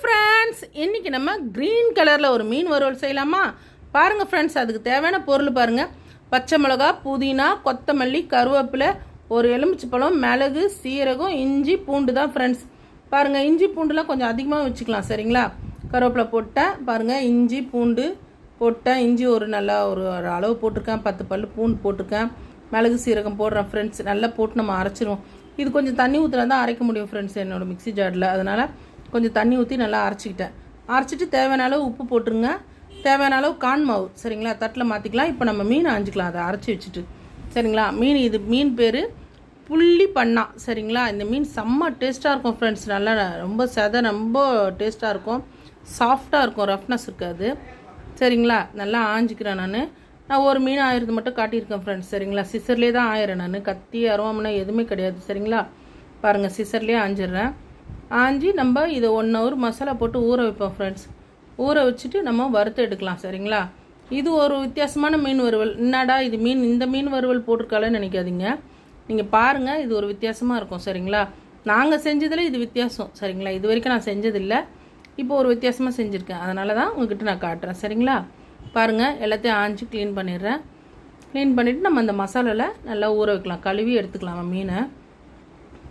Friends, இன்றைக்கி நம்ம green கலரில் ஒரு மீன் வறுவல் செய்யலாமா? பாருங்கள் ஃப்ரெண்ட்ஸ், அதுக்கு தேவையான பொருள் பாருங்கள். பச்சை மிளகா, புதினா, கொத்தமல்லி, கருவேப்பிலை, ஒரு எலுமிச்சைப்பழம், மிளகு, சீரகம், இஞ்சி, பூண்டு தான் ஃப்ரெண்ட்ஸ். பாருங்கள், இஞ்சி பூண்டுலாம் கொஞ்சம் அதிகமாக வச்சுக்கலாம் சரிங்களா. கருவேப்பிலை போட்டேன் பாருங்கள், இஞ்சி பூண்டு போட்டேன். இஞ்சி ஒரு நல்லா ஒரு அளவு போட்டிருக்கேன். 10 பல் பூண்டு போட்டிருக்கேன். மிளகு சீரகம் போடுறேன் ஃப்ரெண்ட்ஸ். நல்லா போட்டு நம்ம அரைச்சிடுவோம். இது கொஞ்சம் தண்ணி ஊற்றினா தான் அரைக்க முடியும் ஃப்ரெண்ட்ஸ் என்னோடய மிக்ஸி ஜாரில். அதனால் கொஞ்சம் தண்ணி ஊற்றி நல்லா அரைச்சிக்கிட்டேன். அரைச்சிட்டு தேவையான அளவு உப்பு போட்டுருங்க. தேவையான அளவு கான் மாவு சரிங்களா. தட்டில் மாற்றிக்கலாம். இப்போ நம்ம மீன் ஆஞ்சிக்கலாம் அதை அரைச்சி வச்சுட்டு சரிங்களா. மீன் பேர் புள்ளி பண்ணா சரிங்களா. இந்த மீன் செம்ம டேஸ்ட்டாக இருக்கும் ஃப்ரெண்ட்ஸ். நல்லா ரொம்ப டேஸ்ட்டாக இருக்கும். சாஃப்டாக இருக்கும், ரஃப்னஸ் இருக்காது சரிங்களா. நல்லா ஆஞ்சிக்கிறேன். நான் ஒரு மீன் ஆயிரத்து மட்டும் காட்டியிருக்கேன் ஃப்ரெண்ட்ஸ் சரிங்களா. சிசர்லேயே தான் ஆயிரேன் நான். கத்தி அருவாமனை எதுவுமே கிடையாது சரிங்களா. பாருங்கள், சிசர்லேயே ஆஞ்சிடுறேன். ஆஞ்சி நம்ம இதை 1 hour மசாலா போட்டு ஊற வைப்போம் ஃப்ரெண்ட்ஸ். ஊற வச்சுட்டு நம்ம வறுத்து எடுக்கலாம் சரிங்களா. இது ஒரு வித்தியாசமான மீன் வறுவல். என்னடா இது இந்த மீன் வறுவல் போட்டிருக்காளன்னு நினைக்காதீங்க. நீங்கள் பாருங்கள், இது ஒரு வித்தியாசமாக இருக்கும் சரிங்களா. நாங்கள் செஞ்சதில் இது வித்தியாசம் சரிங்களா. இது வரைக்கும் நான் செஞ்சதில்லை. இப்போ ஒரு வித்தியாசமாக செஞ்சுருக்கேன். அதனால தான் உங்ககிட்ட நான் காட்டுறேன் சரிங்களா. பாருங்கள், எல்லாத்தையும் ஆஞ்சி க்ளீன் பண்ணிடுறேன். க்ளீன் பண்ணிவிட்டு நம்ம அந்த மசாலாவில் நல்லா ஊற வைக்கலாம். கழுவி எடுத்துக்கலாம். மீனை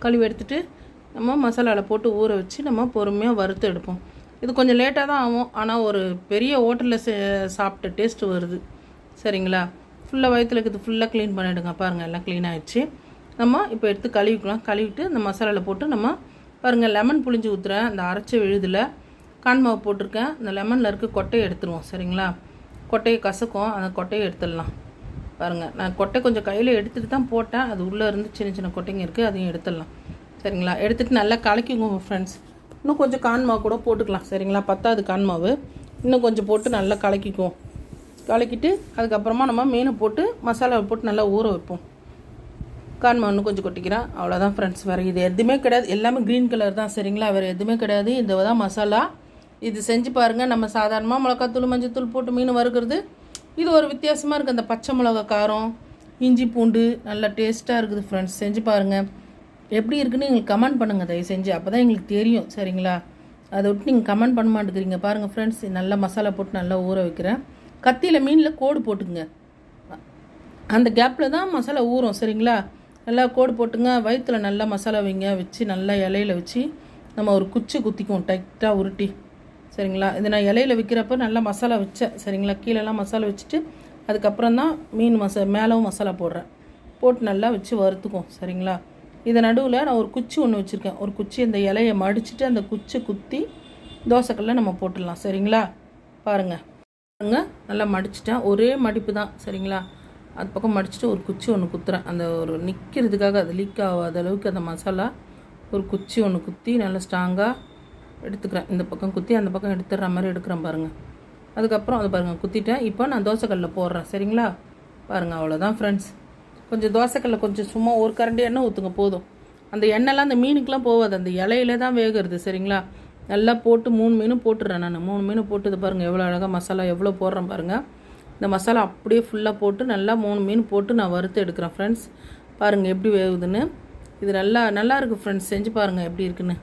கழுவி எடுத்துகிட்டு நம்ம மசாலாவில் போட்டு ஊற வச்சு நம்ம பொறுமையாக வறுத்து எடுப்போம். இது கொஞ்சம் லேட்டாக தான் ஆகும். ஆனால் ஒரு பெரிய ஹோட்டலில் சாப்பிட்ட டேஸ்ட்டு வருது சரிங்களா. ஃபுல்லாக வயிற்றுல இருக்குது. ஃபுல்லாக க்ளீன் பண்ணிவிடுங்க. பாருங்கள், எல்லாம் க்ளீன் ஆகிடுச்சு. நம்ம இப்போ எடுத்து கழுவிக்கலாம். கழுவிட்டு அந்த மசாலாவில் போட்டு நம்ம பாருங்கள், லெமன் புளிஞ்சு ஊற்றுறேன். அந்த அரைச்ச விழுதில் கான் மாவு போட்டிருக்கேன். அந்த லெமனில் இருக்க கொட்டையை எடுத்துருவோம் சரிங்களா. கொட்டையை கசக்கும், அந்த கொட்டையை எடுத்துடலாம். பாருங்கள், நான் கொட்டை கொஞ்சம் கையில் எடுத்துகிட்டு தான் போட்டேன். அது உள்ளே இருந்து சின்ன சின்ன கொட்டைங்க இருக்குது, அதையும் எடுத்துடலாம் சரிங்களா. எடுத்துகிட்டு நல்லா கலக்கிக்குவோம் ஃப்ரெண்ட்ஸ். இன்னும் கொஞ்சம் கான் மாவு கூட போட்டுக்கலாம் சரிங்களா. 10வது கான் மாவு இன்னும் கொஞ்சம் போட்டு நல்லா கலக்கிக்குவோம். கலக்கிட்டு அதுக்கப்புறமா நம்ம மீனை போட்டு மசாலாவை போட்டு நல்லா ஊற வைப்போம். கான் மாவு இன்னும் கொஞ்சம் கொட்டிக்கிறேன். அவ்வளோதான் ஃப்ரெண்ட்ஸ். வேறு இது எதுவுமே கிடையாது. எல்லாமே க்ரீன் கலர் தான் சரிங்களா. வேறு எதுவுமே கிடையாது. இது தான் மசாலா. இது செஞ்சு பாருங்கள். நம்ம சாதாரணமாக மிளகாத்தூள், மஞ்சத்தூள் போட்டு மீன் வறுக்கிறது இது ஒரு வித்தியாசமாக இருக்குது. அந்த பச்சை மிளகா காரம், இஞ்சி பூண்டு நல்லா டேஸ்ட்டாக இருக்குது ஃப்ரெண்ட்ஸ். செஞ்சு பாருங்கள், எப்படி இருக்குன்னு எங்களுக்கு கமெண்ட் பண்ணுங்கள் தயவு செஞ்சு. அப்போ தான் எங்களுக்கு தெரியும் சரிங்களா. அதை விட்டு நீங்கள் கமெண்ட் பண்ண மாட்டேங்கிறீங்க. பாருங்கள் ஃப்ரெண்ட்ஸ், நல்லா மசாலா போட்டு நல்லா ஊற வைக்கிறேன். கத்தியில் மீனில் கோடு போட்டுக்குங்க. அந்த கேப்பில் தான் மசாலா ஊறும் சரிங்களா. நல்லா கோடு போட்டுங்க. வயிற்றில் நல்லா மசாலா வைங்க. வச்சு நல்லா இலையில வச்சு நம்ம ஒரு குச்சி குத்திக்குவோம் டைட்டாக உருட்டி சரிங்களா. இது நான் இலையில வைக்கிறப்ப நல்லா மசாலா வச்சேன் சரிங்களா. கீழெல்லாம் மசாலா வச்சுட்டு அதுக்கப்புறம் தான் மீன் மேலவும் மசாலா போடுறேன். போட்டு நல்லா வச்சு வறுத்துக்குவோம் சரிங்களா. இதை நடுவில் நான் ஒரு குச்சி ஒன்று வச்சுருக்கேன். ஒரு குச்சி அந்த இலையை மடிச்சுட்டு அந்த குச்சி குத்தி தோசைக்கல்ல நம்ம போட்டுடலாம் சரிங்களா. பாருங்கள், நல்லா மடிச்சிட்டேன். ஒரே மடிப்பு தான் சரிங்களா. அது பக்கம் மடிச்சுட்டு ஒரு குச்சி ஒன்று குத்துறேன். அந்த ஒரு நிற்கிறதுக்காக அது லீக் ஆகாத அளவுக்கு அந்த மசாலா ஒரு குச்சி ஒன்று குத்தி நல்லா ஸ்ட்ராங்காக எடுத்துக்கிறேன். இந்த பக்கம் குத்தி அந்த பக்கம் எடுத்துடுற மாதிரி எடுக்கிறேன் பாருங்கள். அதுக்கப்புறம் அது பாருங்கள் குத்திட்டேன். இப்போ நான் தோசைக்கல்லில் போடுறேன் சரிங்களா. பாருங்கள், அவ்வளோதான் ஃப்ரெண்ட்ஸ். கொஞ்சம் தோசைக்கல்லில் கொஞ்சம் சும்மா ஒரு கரண்டி எண்ணெய் ஊற்றுங்க போதும். அந்த எண்ணெய்லாம் அந்த மீனுக்கெலாம் போகாது. அந்த இலையில தான் வேகிறது சரிங்களா. நல்லா போட்டு 3 மீனும் போட்டுடுறேன் நான். 3 மீனும் போட்டு பாருங்கள் எவ்வளோ அழகாக மசாலா எவ்வளோ போடுறேன் பாருங்கள். இந்த மசாலா அப்படியே ஃபுல்லாக போட்டு நல்லா 3 மீன் போட்டு நான் வறுத்து எடுக்கிறேன் ஃப்ரெண்ட்ஸ். பாருங்கள் எப்படி வேகுதுன்னு. இது நல்லா இருக்குது ஃப்ரெண்ட்ஸ். செஞ்சு பாருங்கள் எப்படி இருக்குன்னு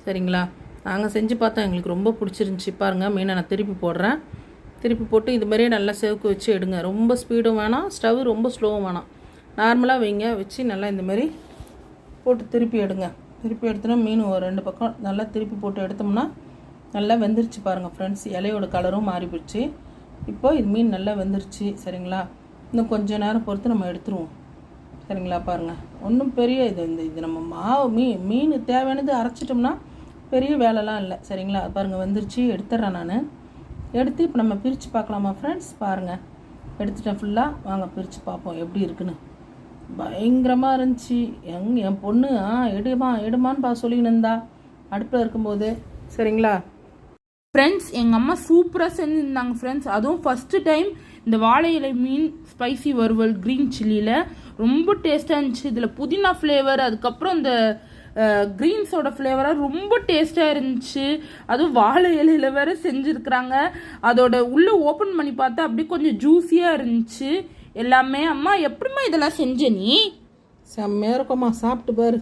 சரிங்களா. நாங்கள் செஞ்சு பார்த்தோம், எங்களுக்கு ரொம்ப பிடிச்சிருந்துச்சி. பாருங்கள், மீனை நான் திருப்பி போடுறேன். திருப்பி போட்டு இது மாதிரியே நல்லா செவக்கு வச்சு எடுங்க. ரொம்ப ஸ்பீடும் வேணாம், ஸ்டவ் ரொம்ப ஸ்லோவும் வேணாம். நார்மலாக வைங்க. வச்சு நல்லா இந்த மாதிரி போட்டு திருப்பி எடுங்க. திருப்பி எடுத்தோன்னா மீன் ஒரு 2 பக்கம் நல்லா திருப்பி போட்டு எடுத்தோம்னா நல்லா வெந்துருச்சு பாருங்கள் ஃப்ரெண்ட்ஸ். இலையோட கலரும் மாறி போச்சு. இப்போ இது மீன் நல்லா வெந்துருச்சு சரிங்களா. இன்னும் கொஞ்சம் நேரம் பொறுத்து நம்ம எடுத்துருவோம் சரிங்களா. பாருங்கள், ஒன்றும் பெரிய இது நம்ம மாவு மீன் தேவையானது அரைச்சிட்டோம்னா பெரிய வேலைலாம் இல்லை சரிங்களா. பாருங்கள் வெந்துருச்சு. எடுத்துட்றேன் நான். எடுத்து இப்போ நம்ம பிரித்து பார்க்கலாமா ஃப்ரெண்ட்ஸ். பாருங்கள், எடுத்துட்டேன் ஃபுல்லாக. வாங்க பிரித்து பார்ப்போம் எப்படி இருக்குன்னு. பயங்கரமாக இருந்துச்சு. என் பொண்ணு எடுமான்னு சொல்லின்னு இருந்தா அடுப்பில் இருக்கும்போது சரிங்களா. ஃப்ரெண்ட்ஸ், எங்கள் அம்மா சூப்பராக செஞ்சுருந்தாங்க ஃப்ரெண்ட்ஸ். அதுவும் ஃபஸ்ட்டு டைம் இந்த வாழை இலை மீன் ஸ்பைசி வறுவல் க்ரீன் சில்லியில் ரொம்ப டேஸ்ட்டாக இருந்துச்சு. இதில் புதினா ஃப்ளேவர், அதுக்கப்புறம் இந்த க்ரீன்ஸோட ஃப்ளேவராக ரொம்ப டேஸ்ட்டாக இருந்துச்சு. அதுவும் வாழை இலையில் வேறு செஞ்சுருக்குறாங்க. அதோட உள்ளே ஓப்பன் பண்ணி பார்த்தா அப்படியே கொஞ்சம் ஜூஸியாக இருந்துச்சு எல்லாமே. அம்மா எப்படிம்மா இதெல்லாம் செஞ்ச நீ? செம்மையாக இருக்கும்மா. சாப்பிட்டு பாரு,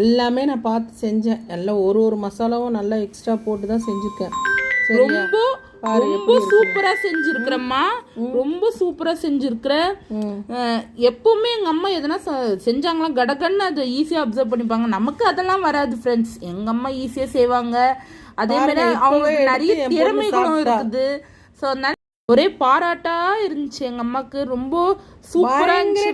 எல்லாமே நான் பார்த்து செஞ்சேன். எல்லாம் ஒரு மசாலாவும் நல்லா எக்ஸ்ட்ரா போட்டு தான் செஞ்சுருக்கேன். ரொம்ப ரொம்ப சூப்பரா செஞ்சிருக்கிறேம்மா. ரொம்ப சூப்பரா செஞ்சிருக்கிறேன். எப்பவுமே எங்க அம்மா எதனா செஞ்சாங்களா கடகன்னு அதை ஈஸியா அப்சர்வ் பண்ணிப்பாங்க. நமக்கு அதெல்லாம் வராது ஃப்ரெண்ட்ஸ். எங்க அம்மா ஈஸியா செய்வாங்க. அதே மாதிரி அவங்களுக்கு நிறைய திறமைகளும் இருக்குது. ஸோ அதனால ஒரே பாராட்டா இருந்துச்சு எங்க அம்மாக்கு. ரொம்ப சூப்பரா இருந்துச்சு.